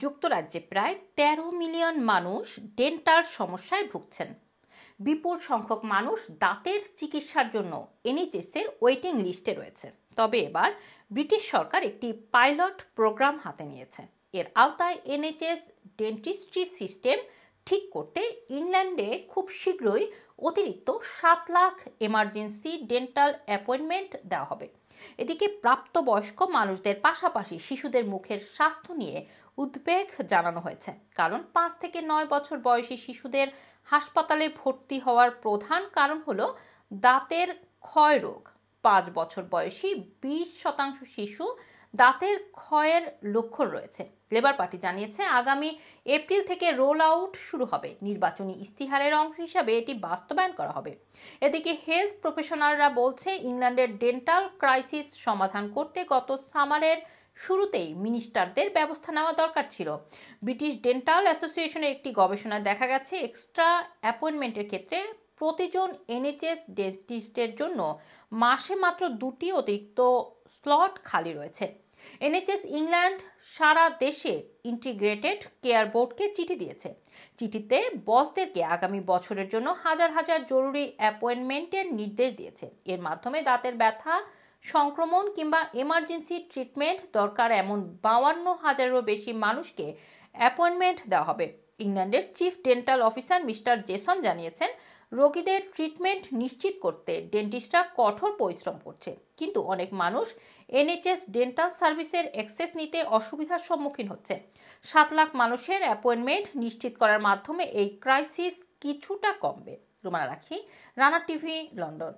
যুক্তরাজ্যে প্রায় ১৩ মিলিয়ন মানুষ ডেন্টাল সমস্যায় ভুগছেন। বিপুল সংখ্যক মানুষ দাঁতের চিকিৎসার জন্য এনএইচএস-এর ওয়েটিং লিস্টে রয়েছে। তবে এবার ব্রিটিশ সরকার একটি পাইলট প্রোগ্রাম হাতে নিয়েছে। এর আওতায় এনএইচএস ডেন্টিস্ট্রি সিস্টেম ঠিক করতে ইংল্যান্ডে খুব শীঘ্রই অতিরিক্ত ৭ লাখ এমার্জেন্সি ডেন্টাল অ্যাপয়েন্টমেন্ট দেওয়া হবে। এদিকে প্রাপ্তবয়স্ক মানুষদের পাশাপাশি শিশুদের মুখের স্বাস্থ্য নিয়ে উদ্বেগ জানানো হয়েছে, কারণ ৫ থেকে ৯ বছর বয়সী শিশুদের হাসপাতালে ভর্তি হওয়ার প্রধান কারণ হলো দাঁতের ক্ষয় রোগ। ৫ বছর বয়সী ২০% শিশু দাঁতের ক্ষয়ের লক্ষণ রয়েছে। লেবার পার্টি জানিয়েছে আগামী এপ্রিল থেকে রোল আউট শুরু হবে। নির্বাচনী ইস্তিহারের অংশ হিসাবে এটি বাস্তবায়ন করা হবে। এদিকে হেলথ প্রফেশনালরা বলছে ইংল্যান্ডের ডেন্টাল ক্রাইসিস সমাধান করতে গত সামারের শুরুতেই মিনিস্টারদের ব্যবস্থা নেওয়া দরকার ছিল। ব্রিটিশ ডেন্টাল অ্যাসোসিয়েশনের একটি গবেষণায় দেখা গেছে এক্সট্রা অ্যাপয়েন্টমেন্টের ক্ষেত্রে প্রতিজন এনএইচএস ডেন্টিস্টের জন্য মাসে মাত্র ২টি অতিরিক্ত স্লট খালি রয়েছে। এনএইচএস ইংল্যান্ড সারা দেশে ইন্টিগ্রেটেড কেয়ার বোর্ডকে চিঠি দিয়েছে। চিঠিতে বসদেরকে আগামী বছরের জন্য হাজার হাজার জরুরি অ্যাপয়েন্টমেন্টের নির্দেশ দিয়েছে। এর মাধ্যমে দাঁতের ব্যথা, সংক্রমণ কিংবা এমার্জেন্সি ট্রিটমেন্ট দরকার এমন ৫২,০০০-এরও বেশি মানুষকে অ্যাপয়েন্টমেন্ট দেওয়া হবে। ইংল্যান্ডের chief dental officer mister Jason জানিয়েছেন রোগীদের ট্রিটমেন্ট নিশ্চিত করতে ডেন্টিস্টরা কঠোর পরিশ্রম করছে, কিন্তু অনেক মানুষ এনএইচএস ডেন্টাল সার্ভিসের অ্যাক্সেস নিতে অসুবিধার সম্মুখীন হচ্ছে। ৭ লাখ মানুষের অ্যাপয়েন্টমেন্ট নিশ্চিত করার মাধ্যমে এই ক্রাইসিস কিছুটা কমবে। রুমানা রাখি, রানা টিভি, লন্ডন।